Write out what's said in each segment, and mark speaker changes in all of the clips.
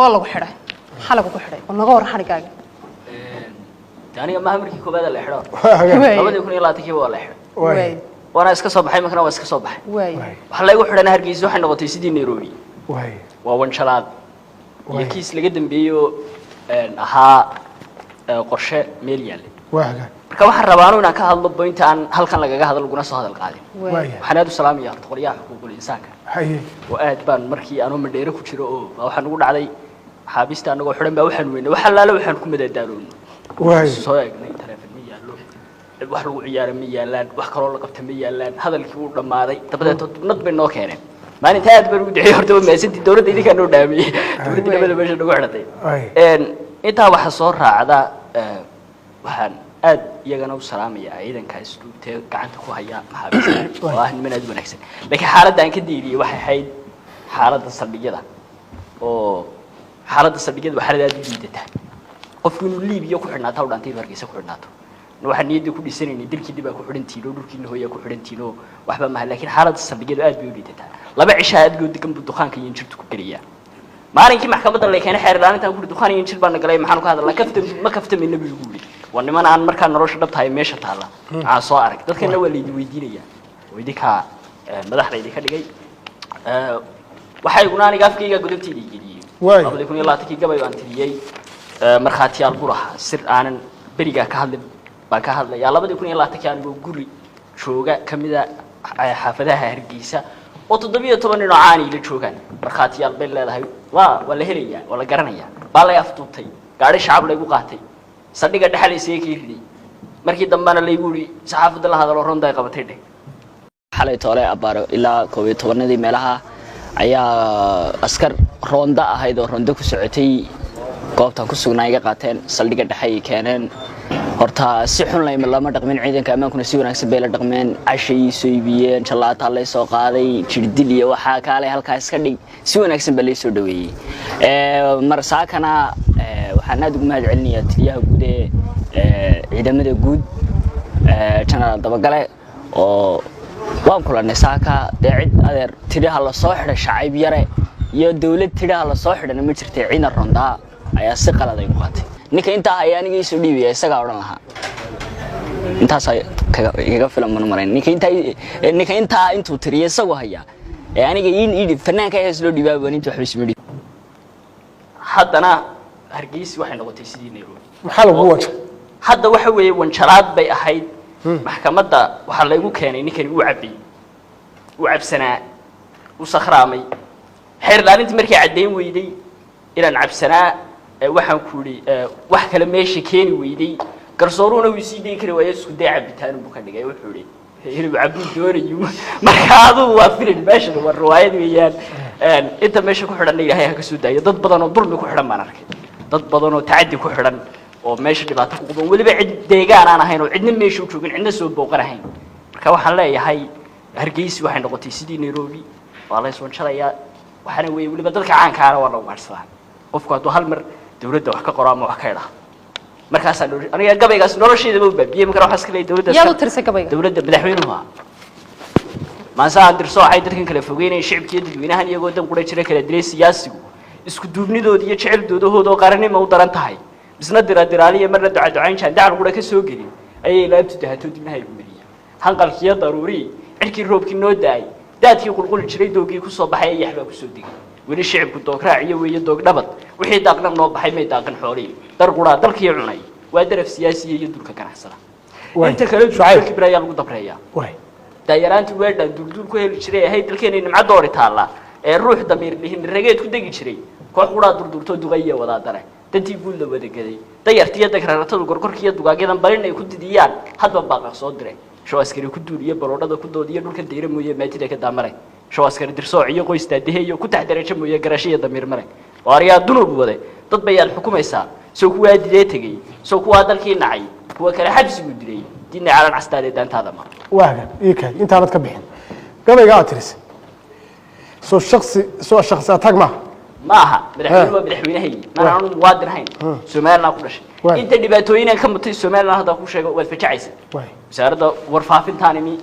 Speaker 1: والله حرة حلقة كحرة ونغور حرقة
Speaker 2: يعني ما همرك كوباده الإحرار أبدا يكون يلا تكيب ولا إحرار
Speaker 1: واي
Speaker 2: وأنا إسكا صباحي مكان وإسكا صباحي
Speaker 1: واي
Speaker 2: وحلا يقول حرنا هرجيز وحنا نغطي سيدي نيروبي
Speaker 3: واي
Speaker 2: وون شلاد يكيس لقدم بيو ها قرشة مليان
Speaker 3: واحد
Speaker 2: marka waxaan rabaa inaan ka hadlo point aan halkan lagaga hadal guna soo hadal qaadin waxaan aad u salaamayaa qoriyaha xuquuqul insaanka
Speaker 3: haye
Speaker 2: oo aad baan markii aan madheero ku jiro oo waxaan ugu dhacday xaabista anagoo xiran baa waxaan weynay waxa laala waxaan ku madadaaloon
Speaker 3: waay
Speaker 2: soo eegnay telefoon ma yaalo wax lagu ciyaaro ma yaalaan wax kale oo la qabto ma yaalaan hadalkii uu dhamaaday dabadeed nad bay noo keeneen maalinta aad baan u dhixay horta meesantii dawladda idinka noo dhaamiyay dawladda nabada meesha nagu xidhatay inta waxa soo raacda waxaan aad iyagana u salaamaya ciidanka isluubtee gacanta ku haya maxaabiista oo ah niman aad wanaagsan laakiin xaaladda aan ka diiriyay waxay ahayd xaaladda saldhigyada oo xaaladda saldhigyada waxa aad u liidata qofku inuu liibiyo ku xidhnaato oo dhantay Hargeysa ku xidhnaato waxaan niyadda ku dhisanayay dilkii dib ku xidhantiino dhulkiina hooya ku xidhantiino waxba ma laakiin xaaladda saldhigyada aad bay u liidata laba cisha aad go'd degan dukaanka iyo jirtu ku galiya maalinkii maxkamadda la keenay xeer ilaalinta ku dukaan iyo jir baan galay maxaan ku hadalnaa kaftan ma kaftamay nabigu guuri ونمان عن مركان نروش دبت هاي ماشة تعالى عصارك ده كنا ولي ويدينيا ويديكها مدح ليديك اللي جاي وحي يقولاني قاف كيجا قدمت لي جدي قبل يكون يلا تكي قبل أنت لي مرخاتي البرح سر عن بريجا كهذا بكهذا يلا بدي يكون يلا تكي عن بقولي شو جا كم إذا حافظها هرجيسة وتضبيه طبعا إنه عاني للشوكان مرخاتي البل لا هاي ولا هرية ولا قرنية بالله يفتوتي قاعد الشعب لا يقاتي صدق الدحلي سيكيري markii dambana la igu yiri saxaafada la hadalo ronda ay qabatay dhig xalay toole abaaro ilaa 12 meelaha ayaa askar ronda ahayd oo ronda ku socotay goobta ku sugnaa iga qaateen saldhiga dhaxay keeneen horta si xun lama dhaqmin ciidanka amaankuna si wanaagsan bay la dhaqmeen cashay soo iibiyeen jalaata la soo qaaday jirdil iyo waxa kale halkaas iska dhig si wanaagsan baa la soo dhaweeyay mar saakana waxaan aad ugu mahad celinayaa taliyaha guud ee ciidamada guud general dabagale oo waan kulanay saaka cid adeer tiriha la soo xidhay shacayb yare iyo dawlad tiriha la soo xidhay ma jirtay ciina ronda ayaa si qalad ay ku qaatay ninka inta ay aniga soo dhiibay isaga oran lahaa intaas ay kaga filan man maray ninka inta intuu tiriyay isagu haya ee aniga in fanaanka ay soo dhiibay baan intuu xabis midhi haddana Hargeysa waxay noqotay sidii Nairobi
Speaker 3: maxaa lagu wajah
Speaker 2: hadda waxa weeye wanjaraad bay ahayd maxkamadda waxa la igu keenay ninkani uu cabay uu cabsanaa uu sakhraamay xeer laalintii markii cadeyn weyday inaan cabsanaa waxaan ku yiri wax kale meesha keeni weyday garsooruuna uu sii deyn kari waayay isku day cabitaan buu ka dhigay wuxuu yiri hilib cabdu doonayo marka adu waa filim meesha waa riwaayad weeyaan inta meesha ku xidhan ilaahay ha ka soo daayo dad badan oo dulmi ku xidhan baan arkay dad badan oo taadi ku xidhan oo meesha dhibaato ku qaban waliba cid deegaan aan ahayn oo cidna meesha u joogin cidna soo booqanahayn marka waxaan leeyahay Hargeysa waxay noqotay sidii Nairobi waa la soo shalayaa waxana weey waliba dadka caanka ah waa lagu qarsadaan qofku hadduu hal mar dawladda wax ka qoro ama wax ka yiraahdo markaas aniga gabaygaas nolosheeda ma baabiyay marka waxa iska leeyahay dawladda
Speaker 1: yaa u tirsan gabayga
Speaker 2: dawladda madaxweynuhu ma saan dirso ay dadkan kala fogeynay shacabkii dadweynahan iyagoo dan qura jira kala diray siyaasigu isku duubnidood iyo jeceldooda oo qaranimo u daran tahay isna diraaliye marna ducayn jaan dacal qura ka soo gelin ayay laabtu dahato dibnaha ay gumariya hanqalkiya daruuri cirkii roobkii noo daay daadkii qulqul jiray doogii ku soo baxay yaxba ku soo digay wali shacabku doog raaciyo weeyo doog dhabad wixii daaqna noo baxay may daaqan xoolii dar qura dalkii cunay waa daraf siyaasi iyo dulka ganacsada inta kale ducayn kibraya lagu dabreeya daayaraantii weedhan duldul ku heli jiray ahay dalkeena nimcad doori taala ee ruux damiir lihin rageed ku dagi jiray koox qura durdurto dugaya wada dare dadii guul la wada gaday dayartiya dagraaratadu gorgorkiya dugaageedan balin ay ku didiyaan hadba baaqaq soo diray shoo askari ku duuliye baroodada ku doodiye dhulka deera mooyee maatida ka daamaray shoo askari dirsoo iyo qoysta deheeyo ku taxdareejo mooyee garashiya damiir maray waariya dunub wade dad bayaan xukumaysa soo kuwa didee tagay soo kuwa dalkii nacay kuwa kale xabsigu diray diinna caalan castaade daantaada ma
Speaker 3: waaga iikay inta aad ka bixin gabayga aad tiris soo shakhsi tag ma
Speaker 2: maaha madaxweynahay ma aanu muwaadin ahayn Soomaaliland ku dhashay inta dhibaatooyin ka mutay Soomaaliland hada ku sheego wad fajacaysa wasaaradda warfaafintaani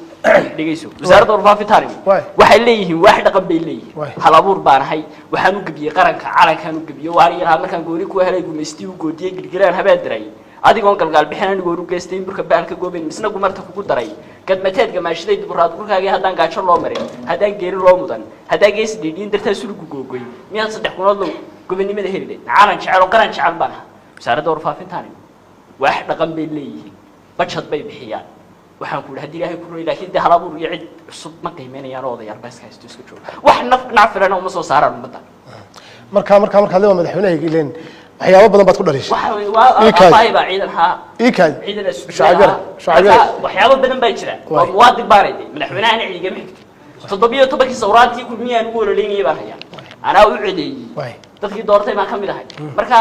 Speaker 2: dhigayso wasaaradda warfaafinta waxay leeyihiin wax dhaqan bay leeyihiin hal abuur baan ahay waxaan u gabiyay qaranka calankan u gabiyo waariyaha markaan gooni ku helay gumeystii u goodiyay gilgilaan habeen diray adigoon galgaal bixin anigu u geystay burka baalka goobeen misna gumarta kugu daray gadmateed gamaashiday diburaad kulkaaga haddaan gaajo loo marin haddaan geeri loo mudan haddaan geesi dhiidhiin dartaa sulugu googoy miyaad 3 kunood loo gobonimada helay calan jecel oo qaran jecel baan wasaaradda warfaafinta wax dhaqan bay leeyihiin bajad bay bixiyaan waxaan ku hadii ilaahay ku roolay laakiin hal abuur iyo cid cusub ma qiimeynayaan oo odayaal baa iska haysto iska jooga wax nafirana uma soo saaraan umada
Speaker 3: marka leeyahay madaxweynaha ileen waxyaabo badan baad ku dharishay
Speaker 2: waxa fayba ciidan ha ciidan shacabiyada waxyaabo badan baa jira oo muwaadin baareed madaxweynaha ciidan xigta 17 sawraadkii ku miyaan ugu walaaleeyay baan hayaa ana u ciideeyay dadkii doortay ma kamid ahay marka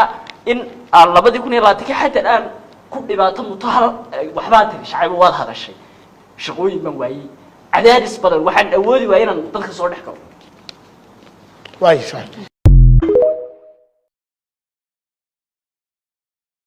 Speaker 2: in 2020 xataa aan ku dhibaato mutahal waxba tiri shacab wad hadashay shaqooyin ban waayay cadaadis badan waxaan awoodi waayay inaan dadka soo dhex galo